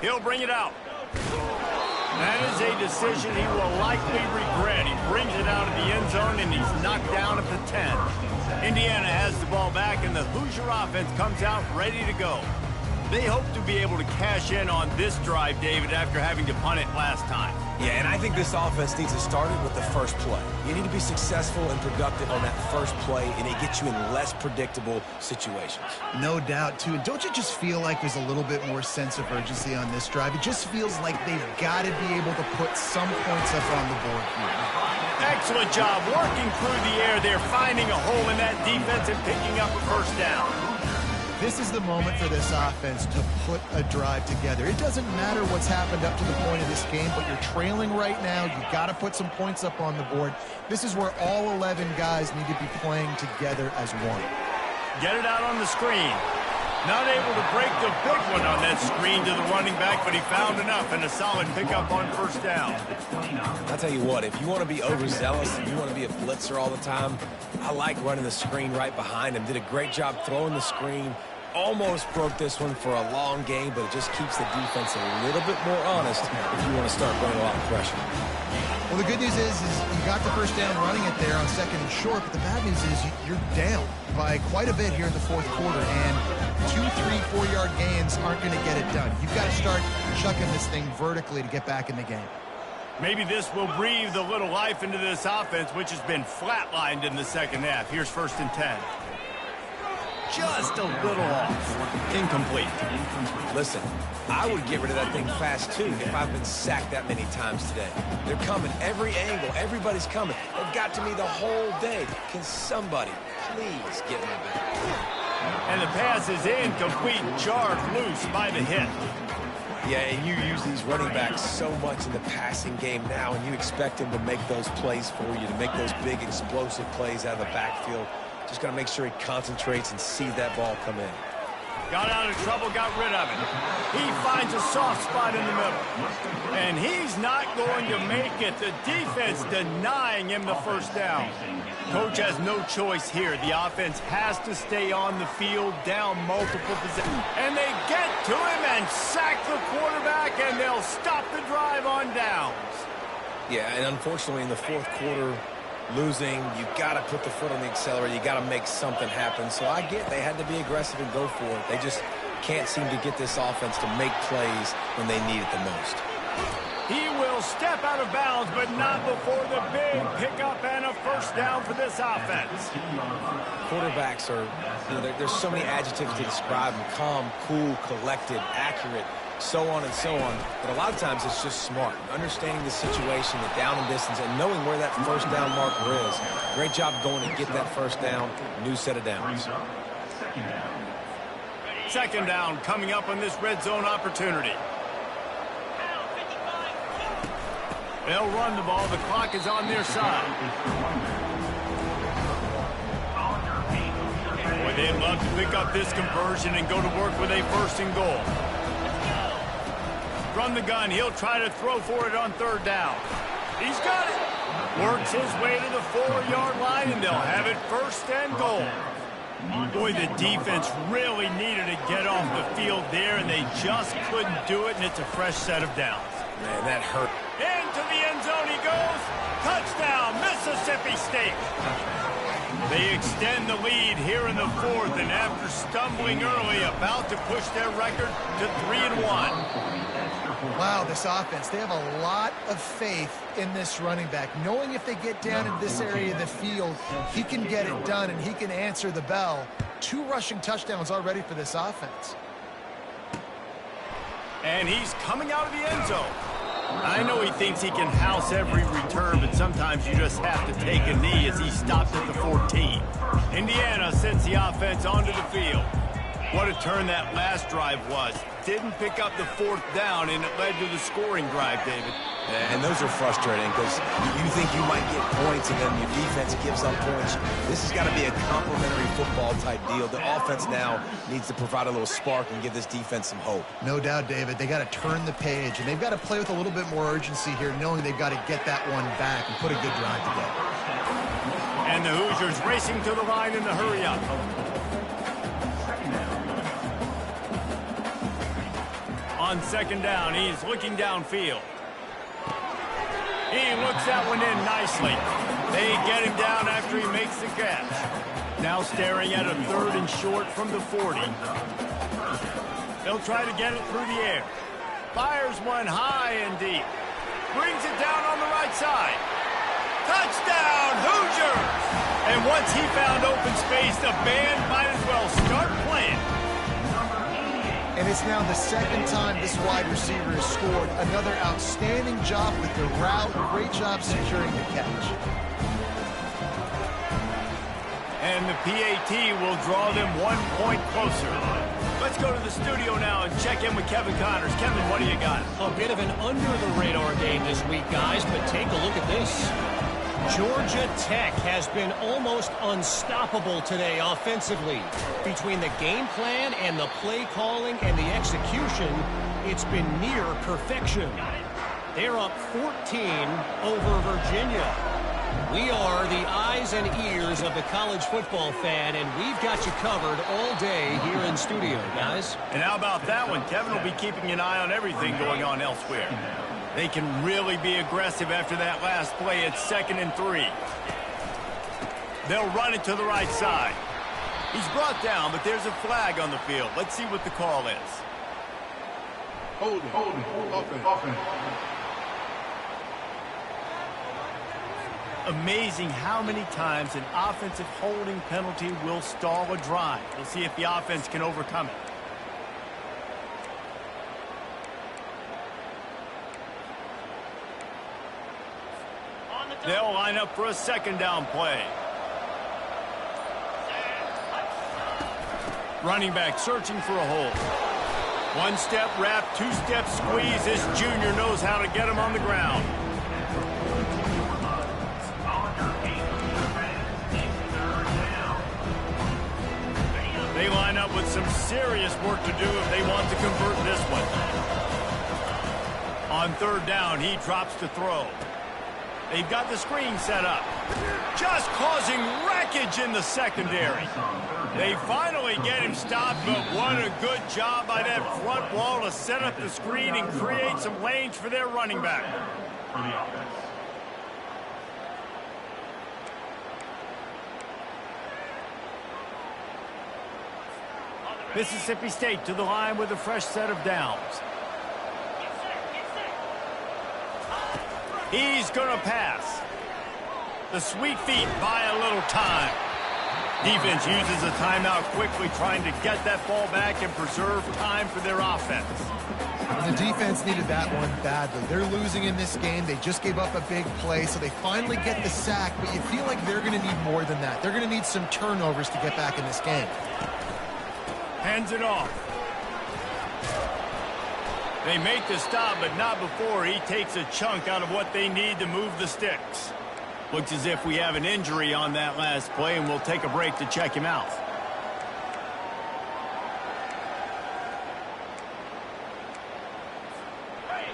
He'll bring it out. That is a decision he will likely regret. He brings it out of the end zone, and he's knocked down at the 10. Indiana has the ball back, and the Hoosier offense comes out ready to go. They hope to be able to cash in on this drive, David, after having to punt it last time. Yeah, and I think this offense needs to start it with the first play. You need to be successful and productive on that first play, and it gets you in less predictable situations. No doubt, too. And don't you just feel like there's a little bit more sense of urgency on this drive? It just feels like they've got to be able to put some points up on the board here. Excellent job working through the air there, finding a hole in that defense and picking up a 1st down. This is the moment for this offense to put a drive together. It doesn't matter what's happened up to the point of this game, but you're trailing right now. You've got to put some points up on the board. This is where all 11 guys need to be playing together as one. Get it out on the screen. Not able to break the big one on that screen to the running back, but he found enough and a solid pickup on 1st down. I'll tell you what, if you want to be overzealous and you want to be a blitzer all the time, I like running the screen right behind him. Did a great job throwing the screen. Almost broke this one for a long game, but it just keeps the defense a little bit more honest if you want to start running a lot of pressure. Well, the good news is you got the 1st down running it there on 2nd and short, but the bad news is you're down by quite a bit here in the 4th quarter, and 2, 3, 4-yard gains aren't going to get it done. You've got to start chucking this thing vertically to get back in the game. Maybe this will breathe a little life into this offense, which has been flatlined in the 2nd half. Here's 1st and 10. just a little off. Incomplete. Listen, I would get rid of that thing fast, too, if I've been sacked that many times today. They're coming every angle. Everybody's coming. They've got to me the whole day. Can somebody please get me back? And the pass is incomplete, jarred loose by the hit. Yeah, and you use these running backs so much in the passing game now, and you expect them to make those plays for you, to make those big explosive plays out of the backfield. Just got to make sure he concentrates and sees that ball come in. Got out of trouble, got rid of it. He finds a soft spot in the middle. And he's not going to make it. The defense denying him the first down. Coach has no choice here. The offense has to stay on the field, down multiple positions. And they get to him and sack the quarterback, and they'll stop the drive on downs. Yeah, and unfortunately in the fourth quarter, losing, you got to put the foot on the accelerator. You got to make something happen. So I get they had to be aggressive and go for it. They just can't seem to get this offense to make plays when they need it the most. He will step out of bounds, but not before the big pickup and a first down for this offense. Quarterbacks are, there's so many adjectives to describe them. Calm, cool, collected, accurate, so on and so on. But a lot of times it's just smart. Understanding the situation, the down and distance, and knowing where that first down marker is. Great job going to get that first down. New set of downs. Second down coming up on this red zone opportunity. They'll run the ball. The clock is on their side. Boy, they'd love to pick up this conversion and go to work with a first and goal. From the gun, he'll try to throw for it on third down. He's got it. Works his way to the 4-yard line, and they'll have it first and goal. Boy, the defense really needed to get off the field there, and they just couldn't do it, and it's a fresh set of downs. Man, that hurt. Into the end zone he goes. Touchdown, Mississippi State. They extend the lead here in the fourth, and after stumbling early, about to push their record to 3-1. Wow, this offense, they have a lot of faith in this running back, knowing if they get down in this area of the field, he can get it done and he can answer the bell. 2 rushing touchdowns already for this offense. And he's coming out of the end zone. I know he thinks he can house every return, but sometimes you just have to take a knee as he stopped at the 14. Indiana sends the offense onto the field. What a turn that last drive was. Didn't pick up the fourth down, and it led to the scoring drive, David. And those are frustrating because you think you might get points and then your defense gives up points. This has got to be a complementary football type deal. The offense now needs to provide a little spark and give this defense some hope. No doubt, David. They got to turn the page, and they've got to play with a little bit more urgency here, knowing they've got to get that one back and put a good drive together. And the Hoosiers racing to the line in the hurry-up. On second down, he's looking downfield. He looks that one in nicely. They get him down after he makes the catch. Now staring at a 3rd and short from the 40. They'll try to get it through the air. Fires one high and deep. Brings it down on the right side. Touchdown, Hoosiers! And once he found open space, the band might as well start playing. And it's now the second time this wide receiver has scored. Another outstanding job with the route. Great job securing the catch. And the PAT will draw them 1 point closer. Let's go to the studio now and check in with Kevin Connors. Kevin, what do you got? A bit of an under-the-radar game this week, guys, but take a look at this. Georgia Tech has been almost unstoppable today offensively. Between the game plan and the play calling and the execution, it's been near perfection. They're up 14 over Virginia. We are the eyes and ears of the college football fan, and we've got you covered all day here in studio, guys. And how about that one? Kevin will be keeping an eye on everything going on elsewhere. They can really be aggressive after that last play. It's 2nd and 3. They'll run it to the right side. He's brought down, but there's a flag on the field. Let's see what the call is. Holding, offense. amazing how many times an offensive holding penalty will stall a drive. We'll see if the offense can overcome it. They'll line up for a second down play. Running back searching for a hole. One step wrap, two step squeeze. This junior knows how to get him on the ground. They line up with some serious work to do if they want to convert this one. On third down, he drops to throw. They've got the screen set up. Just causing wreckage in the secondary. They finally get him stopped, but what a good job by that front wall to set up the screen and create some lanes for their running back. For the offense. Mississippi State to the line with a fresh set of downs. He's going to pass. The sweet feet buy a little time. Defense uses a timeout quickly, trying to get that ball back and preserve time for their offense. The defense needed that one badly. They're losing in this game. They just gave up a big play, so they finally get the sack, but you feel like they're going to need more than that. They're going to need some turnovers to get back in this game. Hands it off. They make the stop, but not before he takes a chunk out of what they need to move the sticks. Looks as if we have an injury on that last play, and we'll take a break to check him out.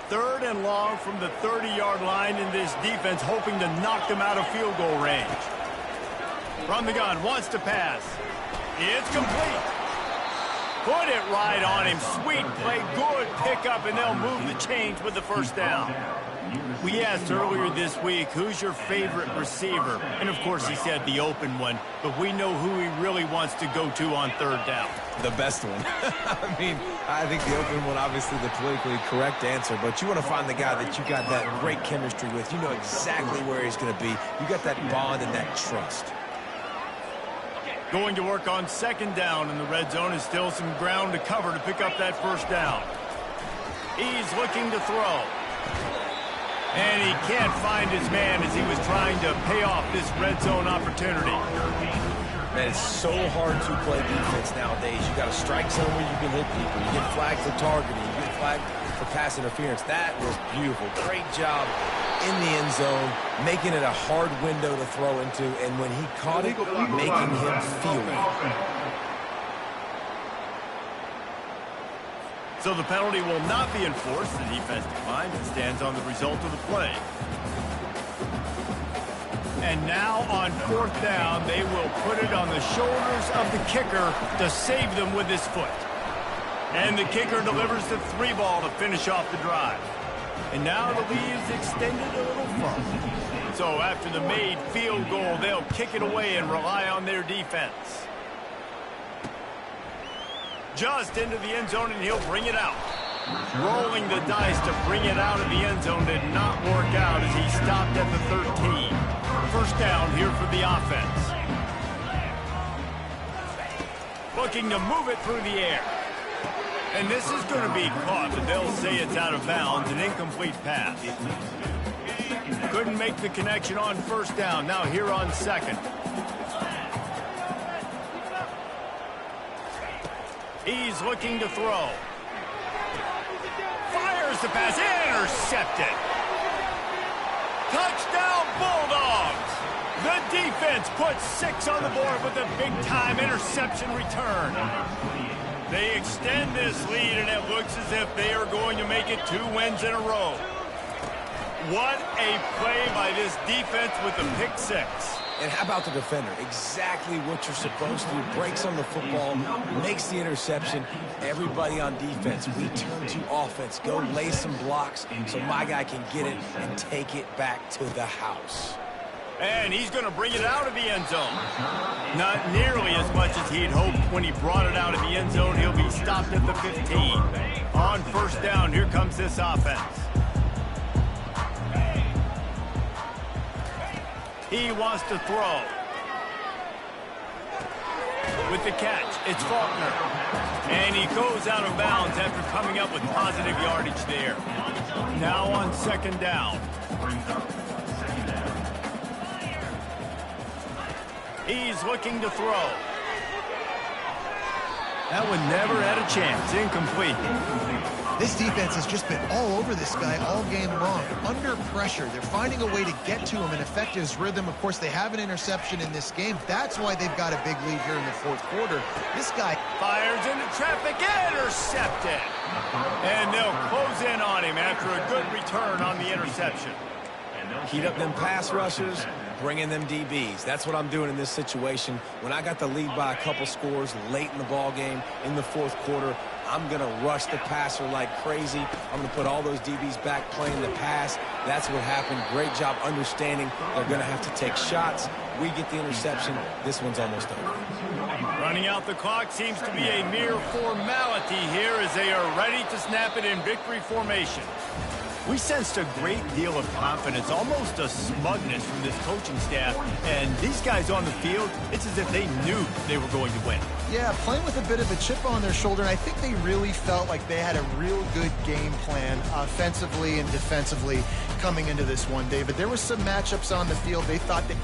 Third and long from the 30-yard line, in this defense hoping to knock them out of field goal range. From the gun, wants to pass. It's complete. Put it right on him. Sweet play, good pickup, and they'll move the chains with the first down. We asked earlier this week, who's your favorite receiver? And, of course, he said the open one, but we know who he really wants to go to on third down. The best one. I mean, I think the open one, obviously the politically correct answer, but you want to find the guy that you got that great chemistry with. You know exactly where he's going to be. You got that bond and that trust. Going to work on second down in the red zone, is still some ground to cover to pick up that first down. He's looking to throw. And he can't find his man as he was trying to pay off this red zone opportunity. Man, it's so hard to play defense nowadays. You got a strike zone where you can hit people. You get flagged for targeting. You get flagged for pass interference. That was beautiful. Great job in the end zone, making it a hard window to throw into. And when he caught it, making him feel it. So the penalty will not be enforced. The defense declines and stands on the result of the play. And now on fourth down, they will put it on the shoulders of the kicker to save them with his foot. And the kicker delivers the 3-ball to finish off the drive. And now the lead is extended a little further. So after the made field goal, they'll kick it away and rely on their defense. Just into the end zone, and he'll bring it out. Rolling the dice to bring it out of the end zone did not work out as he stopped at the 13. First down here for the offense. Looking to move it through the air. And this is going to be caught, but they'll say it's out of bounds, an incomplete pass. Couldn't make the connection on first down. Now here on second. He's looking to throw. Fires the pass. Intercepted. Touchdown, Bulldogs. The defense puts 6 on the board with a big-time interception return. They extend this lead, and it looks as if they are going to make it 2 wins in a row. What a play by this defense with the pick 6. And how about the defender? Exactly what you're supposed to do. Breaks on the football, makes the interception. Everybody on defense, we turn to offense. Go lay some blocks so my guy can get it and take it back to the house. And he's going to bring it out of the end zone. Not nearly as much as he'd hoped when he brought it out of the end zone. He'll be stopped at the 15. On first down, here comes this offense. He wants to throw. With the catch, it's Faulkner. And he goes out of bounds after coming up with positive yardage there. Now on second down. He's looking to throw. That one never had a chance. Incomplete. This defense has just been all over this guy all game long. Under pressure, they're finding a way to get to him and affect his rhythm. Of course, they have an interception in this game. That's why they've got a big lead here in the fourth quarter. This guy fires into traffic, intercepted. And they'll close in on him after a good return on the interception. Heat up them pass rushers, bring in them DBs. That's what I'm doing in this situation. When I got the lead by a couple scores late in the ball game in the fourth quarter, I'm going to rush the passer like crazy. I'm going to put all those DBs back playing the pass. That's what happened. Great job understanding they're going to have to take shots. We get the interception. This one's almost over. Running out the clock seems to be a mere formality here as they are ready to snap it in victory formation. We sensed a great deal of confidence, almost a smugness from this coaching staff. And these guys on the field, it's as if they knew they were going to win. Yeah, playing with a bit of a chip on their shoulder, and I think they really felt like they had a real good game plan offensively and defensively coming into this one, David. There were some matchups on the field they thought that